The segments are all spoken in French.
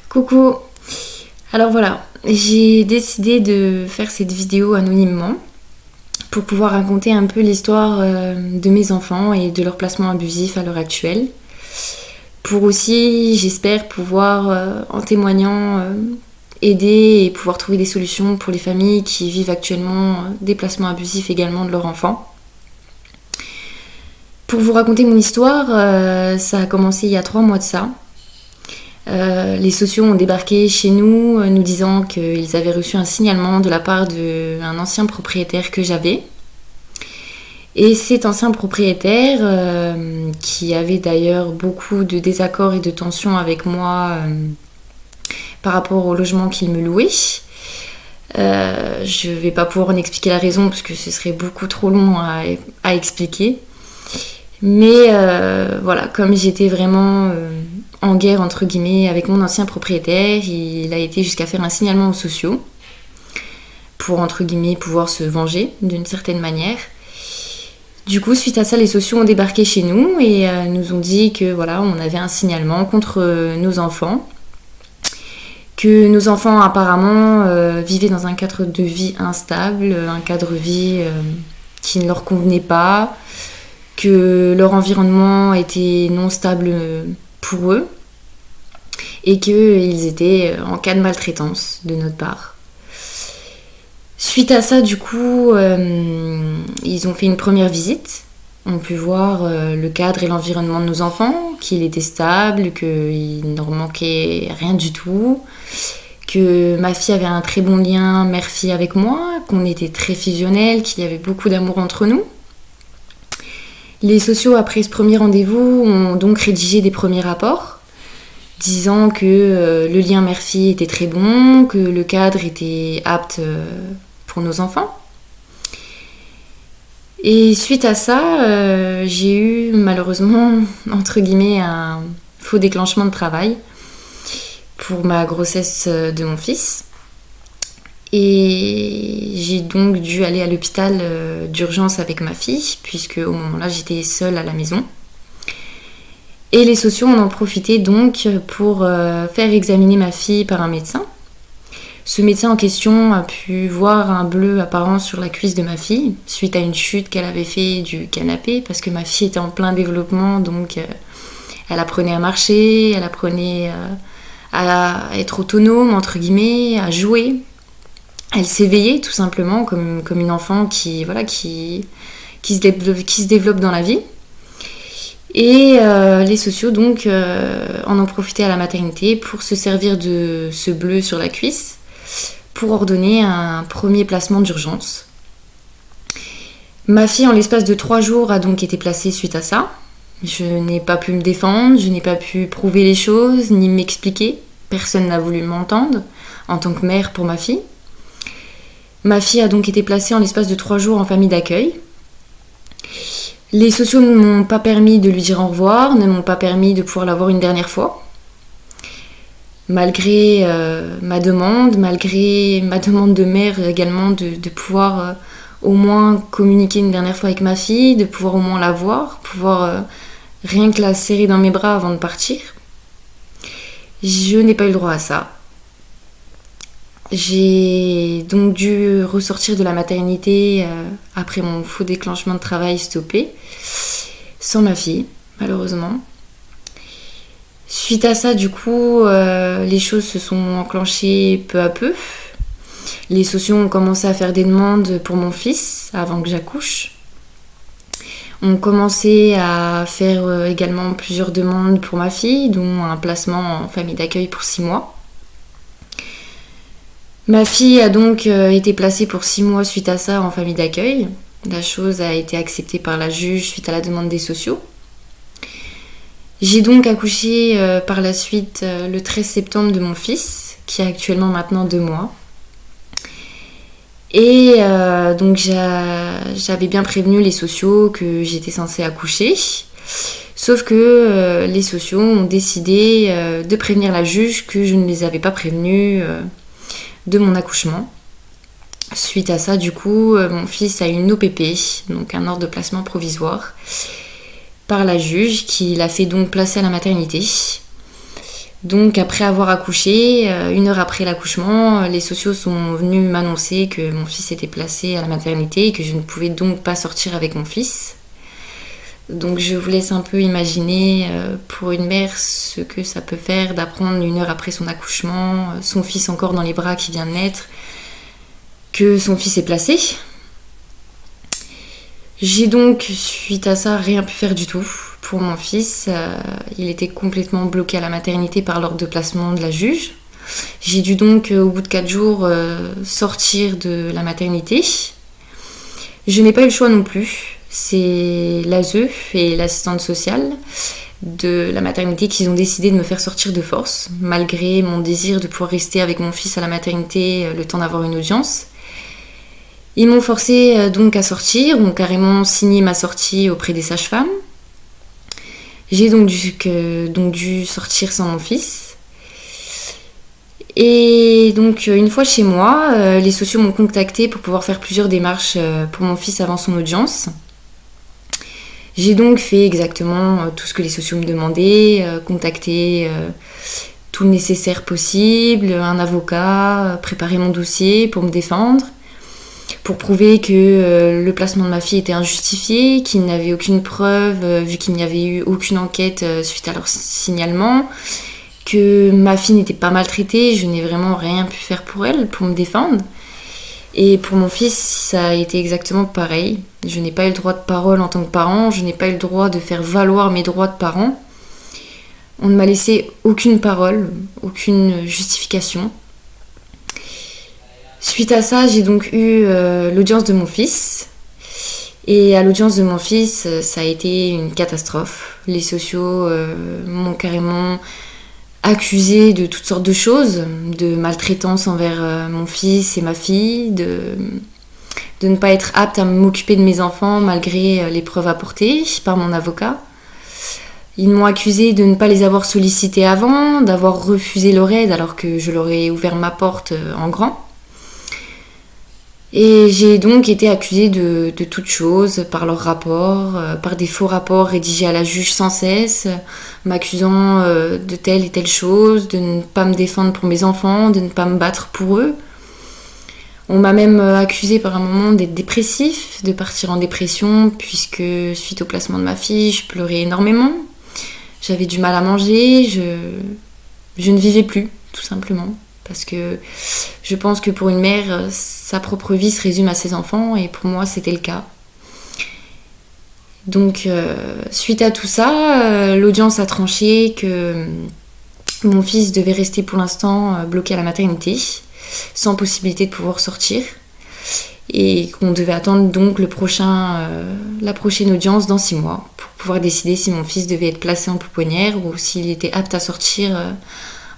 Coucou. Alors voilà, j'ai décidé de faire cette vidéo anonymement pour pouvoir raconter un peu l'histoire de mes enfants et de leur placement abusif à l'heure actuelle. Pour aussi, j'espère pouvoir, en témoignant, aider et pouvoir trouver des solutions pour les familles qui vivent actuellement des placements abusifs également de leurs enfants. Pour vous raconter mon histoire, ça a commencé il y a 3 mois de ça. Les sociaux ont débarqué chez nous, nous disant qu'ils avaient reçu un signalement de la part d'un ancien propriétaire que j'avais. Et cet ancien propriétaire, qui avait d'ailleurs beaucoup de désaccords et de tensions avec moi par rapport au logement qu'il me louait, je vais pas pouvoir en expliquer la raison parce que ce serait beaucoup trop long à expliquer. Mais voilà, comme j'étais vraiment en guerre entre guillemets avec mon ancien propriétaire, il a été jusqu'à faire un signalement aux sociaux pour entre guillemets pouvoir se venger d'une certaine manière. Du coup, suite à ça, les sociaux ont débarqué chez nous et nous ont dit que voilà, on avait un signalement contre nos enfants, que nos enfants apparemment vivaient dans un cadre de vie instable, un cadre de vie qui ne leur convenait pas, que leur environnement était non stable pour eux et qu'ils étaient en cas de maltraitance de notre part. Suite à ça, du coup, ils ont fait une première visite. On a pu voir le cadre et l'environnement de nos enfants, qu'il était stable, qu'il ne leur manquait rien du tout, que ma fille avait un très bon lien mère-fille avec moi, qu'on était très fusionnels, qu'il y avait beaucoup d'amour entre nous. Les sociaux, après ce premier rendez-vous, ont donc rédigé des premiers rapports, disant que le lien mère-fille était très bon, que le cadre était apte pour nos enfants. Et suite à ça, j'ai eu malheureusement, entre guillemets, un faux déclenchement de travail pour ma grossesse de mon fils. Et j'ai donc dû aller à l'hôpital d'urgence avec ma fille, puisque au moment-là, j'étais seule à la maison. Et les sociaux en ont profité donc pour faire examiner ma fille par un médecin. Ce médecin en question a pu voir un bleu apparent sur la cuisse de ma fille, suite à une chute qu'elle avait fait du canapé, parce que ma fille était en plein développement, donc elle apprenait à marcher, elle apprenait à être autonome, entre guillemets, à jouer. Elle s'éveillait tout simplement comme une enfant qui se développe dans la vie. Et les sociaux donc en ont profité à la maternité pour se servir de ce bleu sur la cuisse pour ordonner un premier placement d'urgence. Ma fille, en l'espace de 3 jours, a donc été placée suite à ça. Je n'ai pas pu me défendre, je n'ai pas pu prouver les choses, ni m'expliquer. Personne n'a voulu m'entendre en tant que mère pour ma fille. Ma fille a donc été placée en l'espace de 3 jours en famille d'accueil. Les sociaux ne m'ont pas permis de lui dire au revoir, ne m'ont pas permis de pouvoir la voir une dernière fois. Malgré ma demande de mère également de pouvoir au moins communiquer une dernière fois avec ma fille, de pouvoir au moins la voir, pouvoir rien que la serrer dans mes bras avant de partir. Je n'ai pas eu le droit à ça. J'ai donc dû ressortir de la maternité après mon faux déclenchement de travail stoppé, sans ma fille, malheureusement. Suite à ça, du coup, les choses se sont enclenchées peu à peu. Les sociaux ont commencé à faire des demandes pour mon fils avant que j'accouche. On commençait à faire également plusieurs demandes pour ma fille, dont un placement en famille d'accueil pour 6 mois. Ma fille a donc été placée pour 6 mois suite à ça en famille d'accueil. La chose a été acceptée par la juge suite à la demande des sociaux. J'ai donc accouché par la suite le 13 septembre de mon fils, qui a actuellement maintenant 2 mois. Et donc j'avais bien prévenu les sociaux que j'étais censée accoucher. Sauf que les sociaux ont décidé de prévenir la juge que je ne les avais pas prévenus de mon accouchement. Suite à ça, du coup, mon fils a eu une OPP, donc un ordre de placement provisoire, par la juge qui l'a fait donc placer à la maternité. Donc après avoir accouché, 1 heure après l'accouchement, les sociaux sont venus m'annoncer que mon fils était placé à la maternité et que je ne pouvais donc pas sortir avec mon fils. Donc je vous laisse un peu imaginer pour une mère ce que ça peut faire d'apprendre 1 heure après son accouchement, son fils encore dans les bras qui vient de naître, que son fils est placé. J'ai donc, suite à ça, rien pu faire du tout pour mon fils. Il était complètement bloqué à la maternité par l'ordre de placement de la juge. J'ai dû donc, au bout de 4 jours, sortir de la maternité. Je n'ai pas eu le choix non plus. C'est l'ASE et l'assistante sociale de la maternité qui ont décidé de me faire sortir de force, malgré mon désir de pouvoir rester avec mon fils à la maternité le temps d'avoir une audience. Ils m'ont forcé donc à sortir, ont carrément signé ma sortie auprès des sages-femmes. J'ai donc dû sortir sans mon fils. Et donc une fois chez moi, les sociaux m'ont contactée pour pouvoir faire plusieurs démarches pour mon fils avant son audience. J'ai donc fait exactement tout ce que les sociaux me demandaient, contacter tout le nécessaire possible, un avocat, préparer mon dossier pour me défendre, pour prouver que le placement de ma fille était injustifié, qu'il n'avait aucune preuve, vu qu'il n'y avait eu aucune enquête suite à leur signalement, que ma fille n'était pas maltraitée, je n'ai vraiment rien pu faire pour elle, pour me défendre. Et pour mon fils, ça a été exactement pareil. Je n'ai pas eu le droit de parole en tant que parent, je n'ai pas eu le droit de faire valoir mes droits de parent. On ne m'a laissé aucune parole, aucune justification. Suite à ça, j'ai donc eu l'audience de mon fils. Et à l'audience de mon fils, ça a été une catastrophe. Les sociaux m'ont carrément accusée de toutes sortes de choses, de maltraitance envers mon fils et ma fille, de ne pas être apte à m'occuper de mes enfants malgré les preuves apportées par mon avocat. Ils m'ont accusée de ne pas les avoir sollicités avant, d'avoir refusé leur aide alors que je leur ai ouvert ma porte en grand. Et j'ai donc été accusée de toutes choses par leurs rapports, par des faux rapports rédigés à la juge sans cesse, m'accusant de telle et telle chose, de ne pas me défendre pour mes enfants, de ne pas me battre pour eux. On m'a même accusée par un moment d'être dépressif, de partir en dépression, puisque suite au placement de ma fille, je pleurais énormément. J'avais du mal à manger, je ne vivais plus, tout simplement. Parce que je pense que pour une mère, sa propre vie se résume à ses enfants, et pour moi, c'était le cas. Donc, suite à tout ça, l'audience a tranché que mon fils devait rester pour l'instant bloqué à la maternité, sans possibilité de pouvoir sortir, et qu'on devait attendre donc la prochaine audience dans 6 mois, pour pouvoir décider si mon fils devait être placé en pouponnière ou s'il était apte à sortir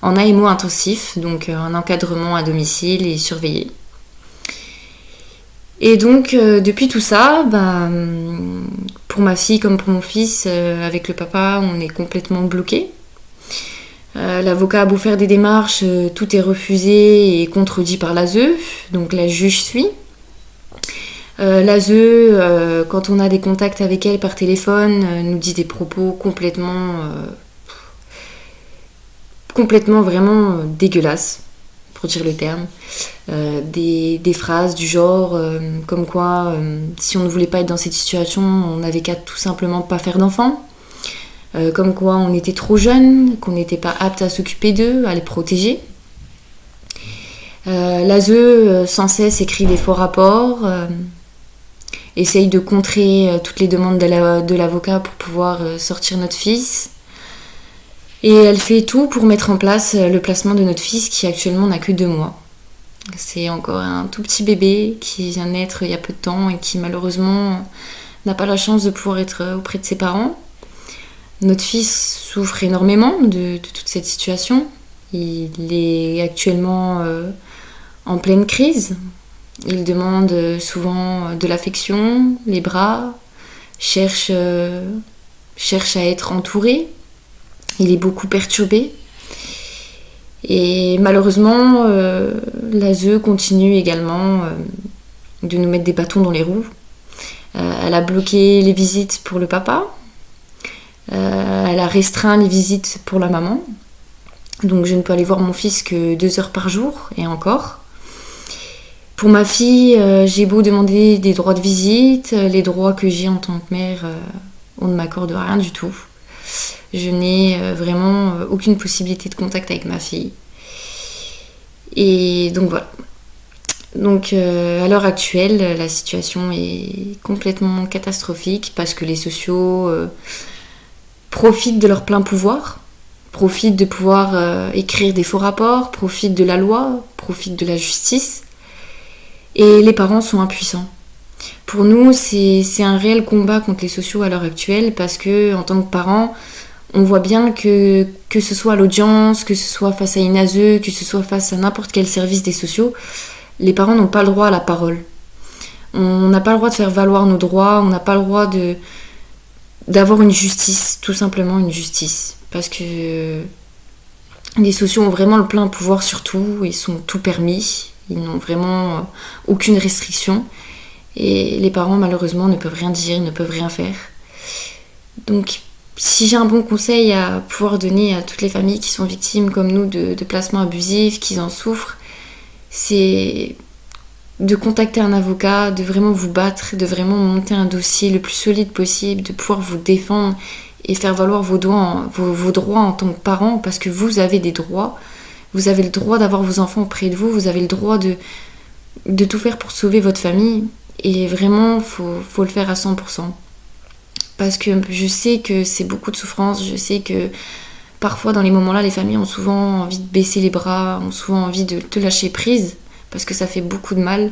en AMO intensif, donc un encadrement à domicile et surveillé. Et donc depuis tout ça, pour ma fille comme pour mon fils, avec le papa, on est complètement bloqué. L'avocat a beau faire des démarches, tout est refusé et contredit par l'ASE, donc la juge suit. L'ASE, quand on a des contacts avec elle par téléphone, nous dit des propos complètement vraiment dégueulasses, pour dire le terme. Des phrases du genre comme quoi si on ne voulait pas être dans cette situation, on n'avait qu'à tout simplement pas faire d'enfants. Comme quoi on était trop jeune, qu'on n'était pas apte à s'occuper d'eux, à les protéger. L'ASE sans cesse écrit des faux rapports, essaye de contrer toutes les demandes de l'avocat pour pouvoir sortir notre fils. Et elle fait tout pour mettre en place le placement de notre fils qui actuellement n'a que 2 mois. C'est encore un tout petit bébé qui vient naître il y a peu de temps et qui malheureusement n'a pas la chance de pouvoir être auprès de ses parents. Notre fils souffre énormément de toute cette situation. Il est actuellement en pleine crise. Il demande souvent de l'affection, les bras, cherche à être entouré. Il est beaucoup perturbé. Et malheureusement, l'ASE continue également de nous mettre des bâtons dans les roues. Elle a bloqué les visites pour le papa. Elle a restreint les visites pour la maman. Donc je ne peux aller voir mon fils que 2 heures par jour, et encore. Pour ma fille, j'ai beau demander des droits de visite, les droits que j'ai en tant que mère, on ne m'accorde rien du tout. Je n'ai vraiment aucune possibilité de contact avec ma fille. Et donc voilà. Donc à l'heure actuelle, la situation est complètement catastrophique parce que les sociaux profitent de leur plein pouvoir, profitent de pouvoir écrire des faux rapports, profitent de la loi, profitent de la justice. Et les parents sont impuissants. Pour nous, c'est un réel combat contre les sociaux à l'heure actuelle parce que, en tant que parents, on voit bien que ce soit à l'audience, que ce soit face à une ASE, que ce soit face à n'importe quel service des sociaux, les parents n'ont pas le droit à la parole. On n'a pas le droit de faire valoir nos droits, on n'a pas le droit d'avoir une justice, tout simplement une justice. Parce que les sociaux ont vraiment le plein pouvoir sur tout, ils sont tout permis. Ils n'ont vraiment aucune restriction. Et les parents, malheureusement, ne peuvent rien dire, ne peuvent rien faire. Donc, si j'ai un bon conseil à pouvoir donner à toutes les familles qui sont victimes, comme nous, de placements abusifs, qui en souffrent, c'est de contacter un avocat, de vraiment vous battre, de vraiment monter un dossier le plus solide possible, de pouvoir vous défendre et faire valoir vos droits en tant que parents, parce que vous avez des droits. Vous avez le droit d'avoir vos enfants auprès de vous, vous avez le droit de tout faire pour sauver votre famille. Et vraiment, faut le faire à 100%. Parce que je sais que c'est beaucoup de souffrance, je sais que parfois dans les moments-là, les familles ont souvent envie de baisser les bras, ont souvent envie de te lâcher prise, parce que ça fait beaucoup de mal.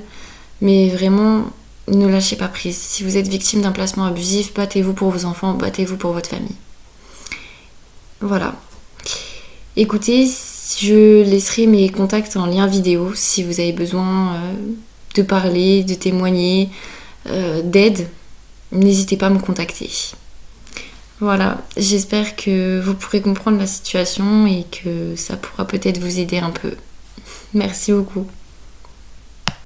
Mais vraiment, ne lâchez pas prise. Si vous êtes victime d'un placement abusif, battez-vous pour vos enfants, battez-vous pour votre famille. Voilà. Écoutez, je laisserai mes contacts en lien vidéo si vous avez besoin de parler, de témoigner, d'aide. N'hésitez pas à me contacter. Voilà, j'espère que vous pourrez comprendre la situation et que ça pourra peut-être vous aider un peu. Merci beaucoup.